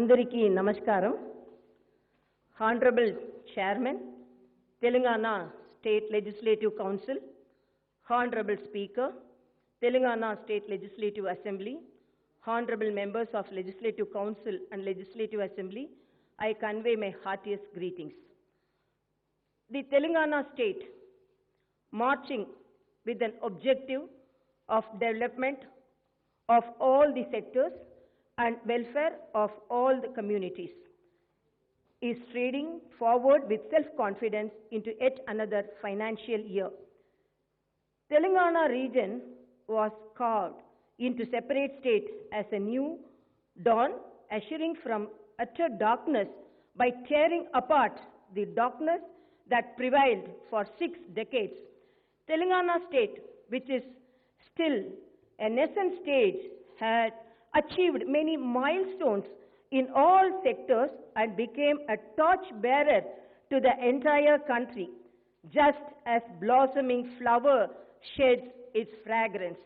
Andariki Namaskaram. Honorable Chairman, Telangana State Legislative Council, Honorable Speaker, Telangana State Legislative Assembly, Honorable Members of Legislative Council and Legislative Assembly, I convey my heartiest greetings. The Telangana State, marching with an objective of development of all the sectors and welfare of all the communities, is striding forward with self-confidence into yet another financial year. Telangana region was carved into separate state as a new dawn, assuring from utter darkness by tearing apart the darkness that prevailed for 6 decades. Telangana state, which is still a nascent stage, had achieved many milestones in all sectors and became a torch-bearer to the entire country, just as blossoming flower sheds its fragrance.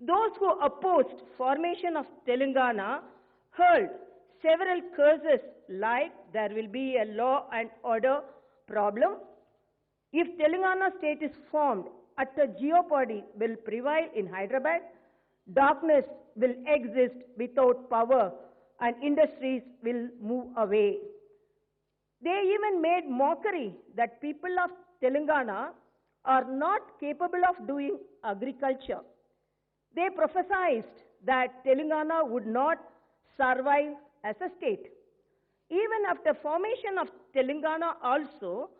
Those who opposed formation of Telangana hurled several curses like there will be a law and order problem. If Telangana state is formed, utter jeopardy will prevail in Hyderabad, darkness will exist without power, and industries will move away. They even made mockery that people of Telangana are not capable of doing agriculture. They prophesied that Telangana would not survive as a state. Even after formation of Telangana also,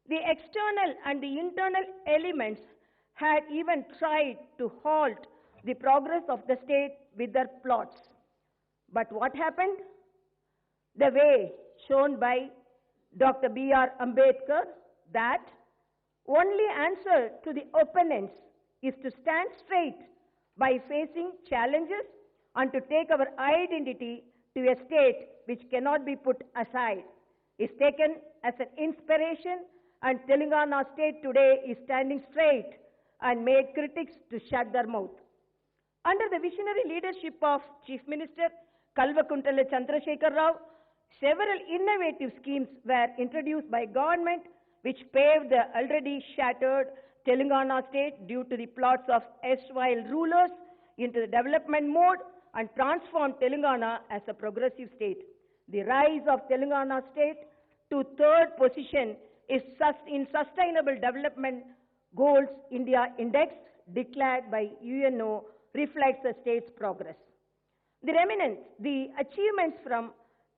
the external and the internal elements had even tried to halt the progress of the state with their plots. But what happened? The way shown by Dr. B.R. Ambedkar, that only answer to the opponents is to stand straight by facing challenges and to take our identity to a state which cannot be put aside, is taken as an inspiration, and Telangana state today is standing straight and made critics to shut their mouth. Under the visionary leadership of Chief Minister Kalvakuntala Chandrasekhar Rao, several innovative schemes were introduced by government which paved the already shattered Telangana state due to the plots of erstwhile rulers into the development mode and transformed Telangana as a progressive state. The rise of Telangana state to third position is in Sustainable Development Goals India Index declared by UNO reflects the state's progress. The remnants, the achievements from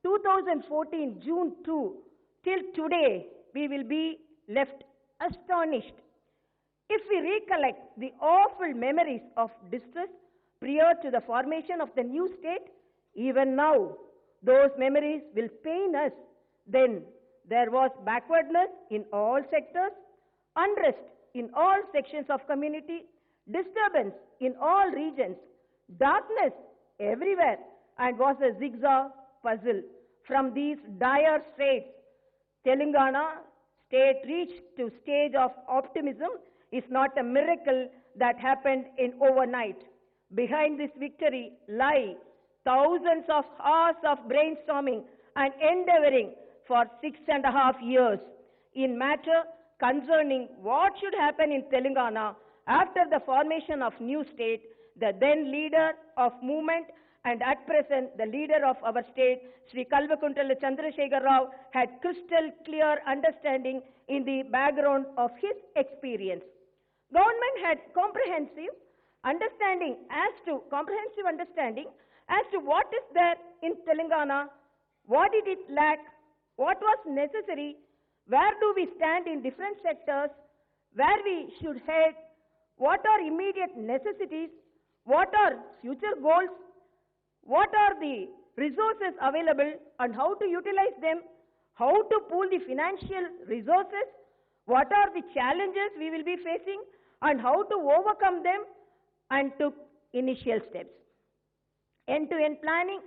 2014 June 2 till today, we will be left astonished. If we recollect the awful memories of distress prior to the formation of the new state, even now, those memories will pain us. Then there was backwardness in all sectors, unrest in all sections of community, disturbance in all regions, darkness everywhere, and was a zigzag puzzle. From these dire straits, Telangana state reached to stage of optimism is not a miracle that happened in overnight. Behind this victory lie thousands of hours of brainstorming and endeavoring for 6.5 years in matter concerning what should happen in Telangana after the formation of new state. The then leader of movement and at present the leader of our state, Sri Kalvakuntala Chandrasekhar Rao, had crystal clear understanding in the background of his experience. Government had comprehensive understanding as to what is there in Telangana, what did it lack, what was necessary, where do we stand in different sectors, where we should head, what are immediate necessities, what are future goals, what are the resources available and how to utilize them, how to pool the financial resources, what are the challenges we will be facing and how to overcome them, and took initial steps. End-to-end planning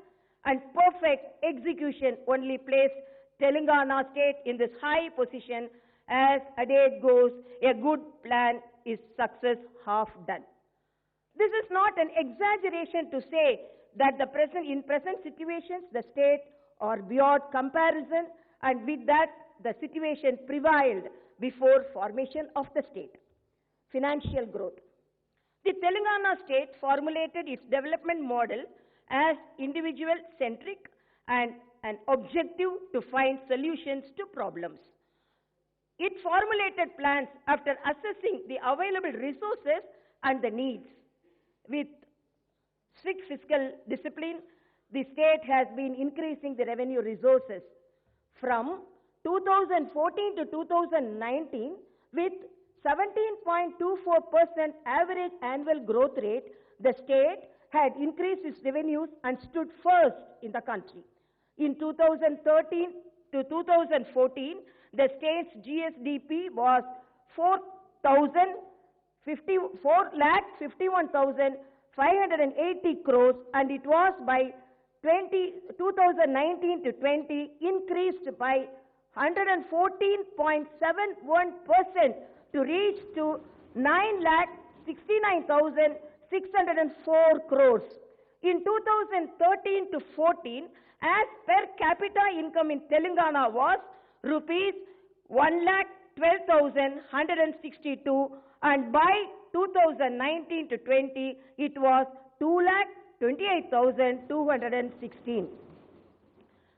and perfect execution only placed Telangana state in this high position. As adage goes, a good plan is success half done. This is not an exaggeration to say that in present situations, the state or beyond comparison, and with that, the situation prevailed before formation of the state. Financial growth. The Telangana state formulated its development model as individual-centric and an objective to find solutions to problems. It formulated plans after assessing the available resources and the needs. With strict fiscal discipline, the state has been increasing the revenue resources from 2014 to 2019 with 17.24% average annual growth rate. The state had increased its revenues and stood first in the country. In 2013 to 2014, the state's GSDP was 4,51,580 crores, and it was by 2019 to 20 increased by 114.71% to reach to 9,69,604 crores. In 2013 to 14, as per capita income in Telangana was rupees 1,12,162, and by 2019 to 20, it was 2,28,216.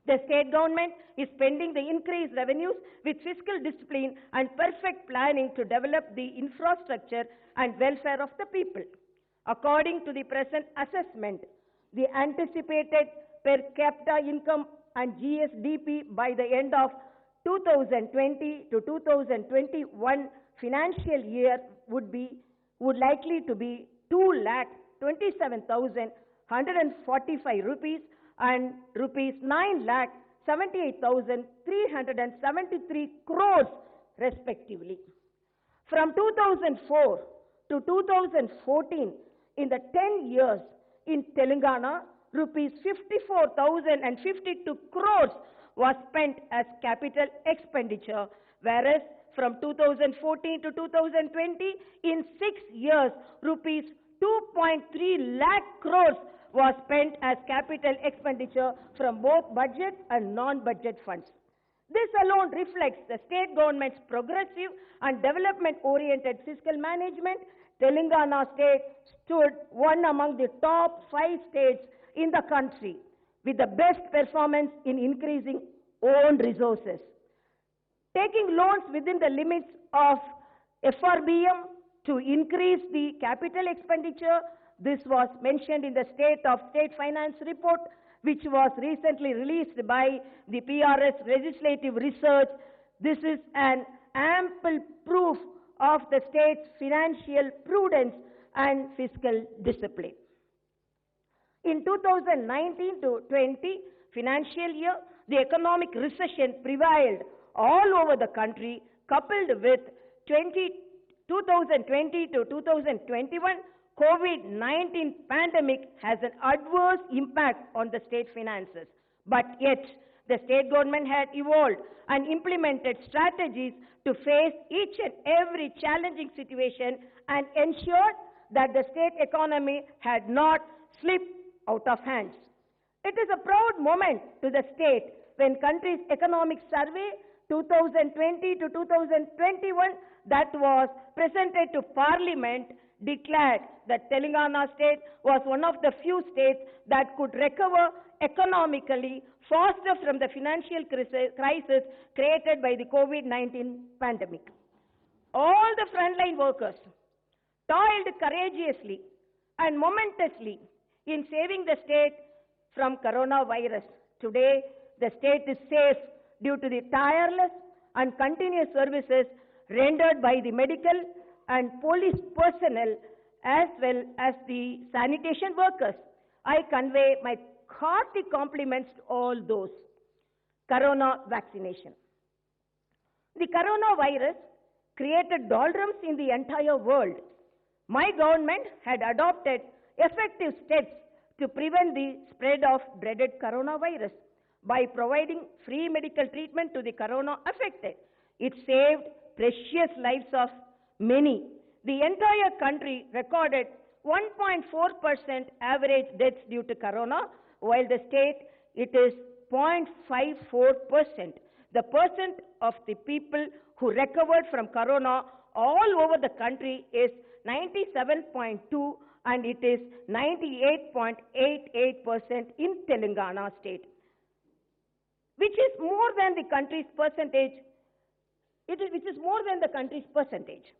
The state government is spending the increased revenues with fiscal discipline and perfect planning to develop the infrastructure and welfare of the people. According to the present assessment, the anticipated per capita income and GSDP by the end of 2020 to 2021 financial year would likely to be 2,27,145 rupees and rupees 9,78,373 crores respectively. From 2004 to 2014, in the 10 years in Telangana, rupees 54,052 crores was spent as capital expenditure, whereas from 2014 to 2020, in 6 years, rupees 2.3 lakh crores was spent as capital expenditure from both budget and non-budget funds. This alone reflects the state government's progressive and development-oriented fiscal management. Telangana state stood one among the top 5 states in the country with the best performance in increasing own resources. Taking loans within the limits of FRBM to increase the capital expenditure, this was mentioned in the State of State Finance report, which was recently released by the PRS Legislative Research. This is an ample proof of the state's financial prudence and fiscal discipline. In 2019 to 20 financial year, the economic recession prevailed all over the country, coupled with 2020 to 2021 COVID-19 pandemic has an adverse impact on the state finances. But yet, the state government had evolved and implemented strategies to face each and every challenging situation and ensured that the state economy had not slipped out of hands. It is a proud moment to the state when country's economic survey 2020 to 2021 that was presented to Parliament declared that Telangana state was one of the few states that could recover economically faster from the financial crisis created by the COVID-19 pandemic. All the frontline workers toiled courageously and momentously in saving the state from coronavirus. Today, the state is safe due to the tireless and continuous services rendered by the medical and police personnel as well as the sanitation workers. I convey my hearty compliments to all those. Corona vaccination. The coronavirus created doldrums in the entire world. My government had adopted effective steps to prevent the spread of dreaded coronavirus by providing free medical treatment to the corona affected. It saved precious lives of many. The entire country recorded 1.4% average deaths due to corona, while the state, it is 0.54%. The percent of the people who recovered from corona all over the country is 97.2 and it is 98.88% in Telangana state, which is more than the country's percentage. Which is more than the country's percentage.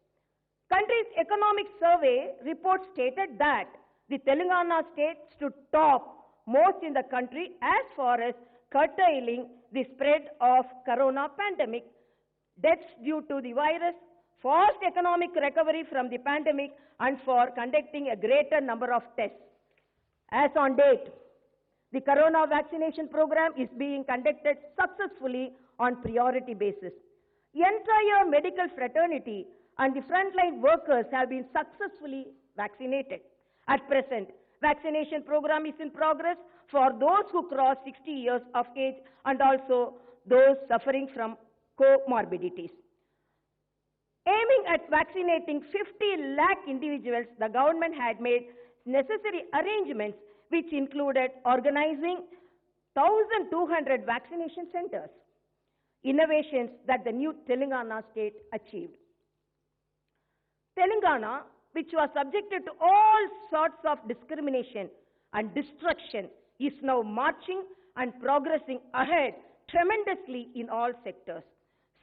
Country's economic survey report stated that the Telangana state stood top most in the country as far as curtailing the spread of corona pandemic, deaths due to the virus, fast economic recovery from the pandemic, and for conducting a greater number of tests. As on date, the corona vaccination program is being conducted successfully on priority basis. The entire medical fraternity and the frontline workers have been successfully vaccinated. At present, vaccination program is in progress for those who cross 60 years of age and also those suffering from comorbidities. Aiming at vaccinating 50 lakh individuals, the government had made necessary arrangements which included organizing 1,200 vaccination centers, innovations that the new Telangana state achieved. Telangana, which was subjected to all sorts of discrimination and destruction, is now marching and progressing ahead tremendously in all sectors.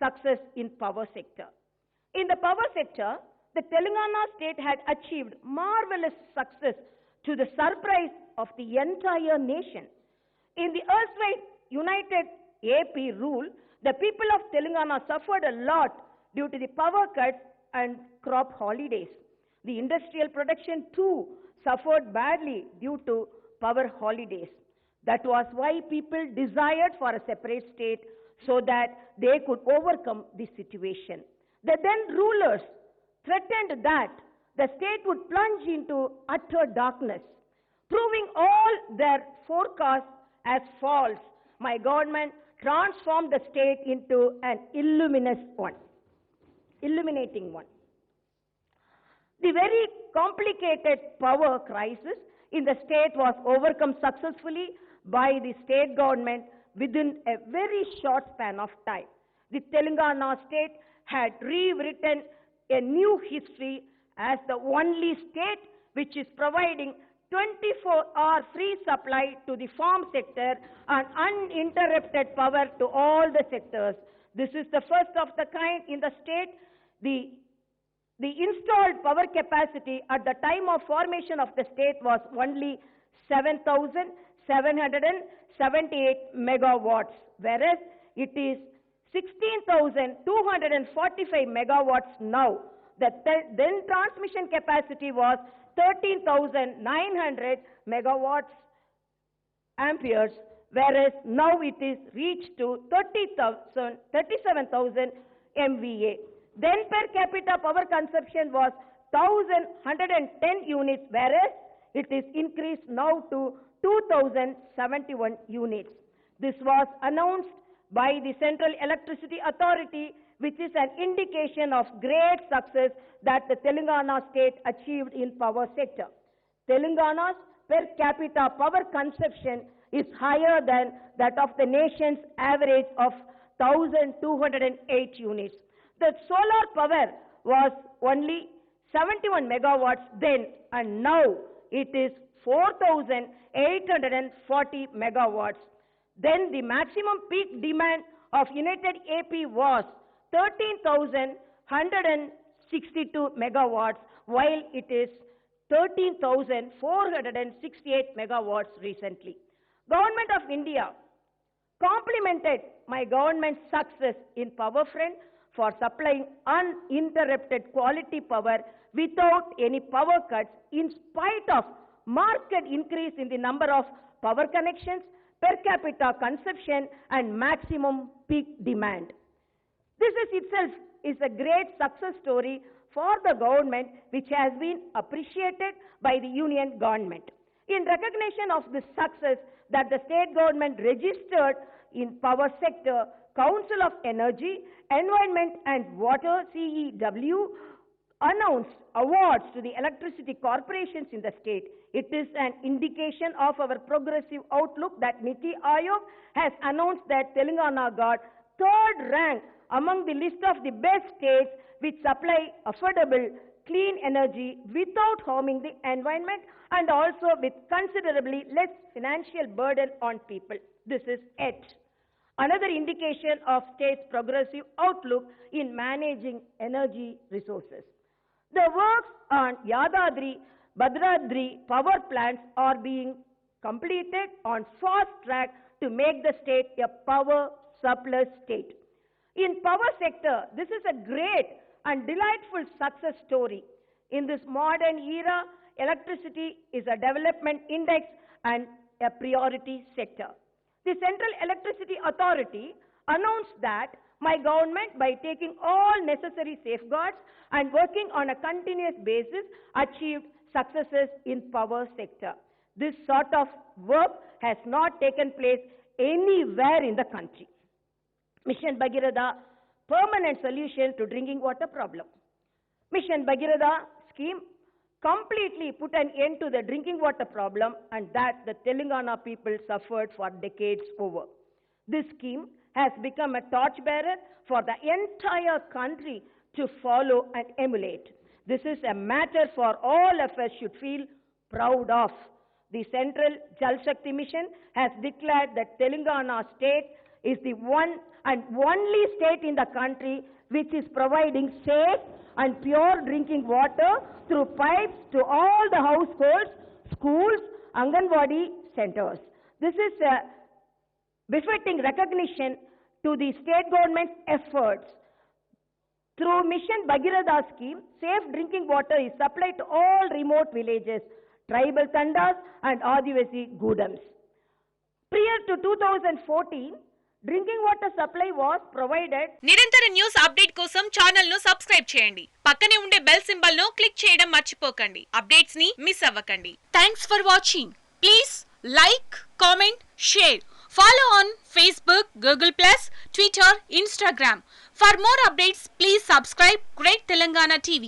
Success in power sector. In the power sector, the Telangana state had achieved marvelous success to the surprise of the entire nation. In the erstwhile united AP rule, the people of Telangana suffered a lot due to the power cuts and crop holidays. The industrial production too suffered badly due to power holidays. That was why people desired for a separate state so that they could overcome the situation. The then rulers threatened that the state would plunge into utter darkness. Proving all their forecasts as false, my government transformed the state into an illuminating one. The very complicated power crisis in the state was overcome successfully by the state government within a very short span of time. The Telangana state had rewritten a new history as the only state which is providing 24-hour free supply to the farm sector and uninterrupted power to all the sectors. This is the first of the kind in the state. The installed power capacity at the time of formation of the state was only 7,778 megawatts, whereas it is 16,245 megawatts now. The then transmission capacity was 13,900 megawatts amperes, whereas now it is reached to 37,000 MVA. Then per capita power consumption was 1,110 units, whereas it is increased now to 2,071 units. This was announced by the Central Electricity Authority, which is an indication of great success that the Telangana state achieved in power sector. Telangana's per capita power consumption is higher than that of the nation's average of 1,208 units. The solar power was only 71 megawatts then, and now it is 4,840 megawatts. Then the maximum peak demand of United AP was 13,162 megawatts, while it is 13,468 megawatts recently. Government of India complimented my government's success in power front for supplying uninterrupted quality power without any power cuts in spite of marked increase in the number of power connections, per capita consumption and maximum peak demand. This itself is a great success story for the government, which has been appreciated by the union government. In recognition of this success that the state government registered in power sector, Council of Energy, Environment and Water, CEW, announced awards to the electricity corporations in the state. It is an indication of our progressive outlook that Niti Aayog has announced that Telangana got third rank among the list of the best states which supply affordable, clean energy without harming the environment and also with considerably less financial burden on people. This is it. Another indication of state's progressive outlook in managing energy resources. The works on Yadadri, Bhadradri power plants are being completed on fast track to make the state a power surplus state. In power sector, this is a great and delightful success story. In this modern era, electricity is a development index and a priority sector. The Central Electricity Authority announced that my government, by taking all necessary safeguards and working on a continuous basis, achieved successes in power sector. This sort of work has not taken place anywhere in the country. Mission Bhagiratha, permanent solution to drinking water problem. Mission Bhagiratha scheme completely put an end to the drinking water problem and that the Telangana people suffered for decades over. This scheme has become a torchbearer for the entire country to follow and emulate. This is a matter for all of us should feel proud of. The Central Jal Shakti Mission has declared that Telangana state is the one and only state in the country which is providing safe and pure drinking water through pipes to all the households, schools, Anganwadi centers. This is a befitting recognition to the state government's efforts. Through Mission Bhagiratha scheme, safe drinking water is supplied to all remote villages, tribal tandas and Adivasi Gudams. Prior to 2014, drinking water supply was provided. నిరంతర news update కోసం channel ను subscribe చేయండి. పక్కనే ఉండే bell symbol ను click చేయడం మర్చిపోకండి. Updates ని మిస్ అవ్వకండి. Thanks for watching. Please like, comment, share. Follow on Facebook, Google+, Twitter, Instagram. For more updates, please subscribe Great Telangana TV.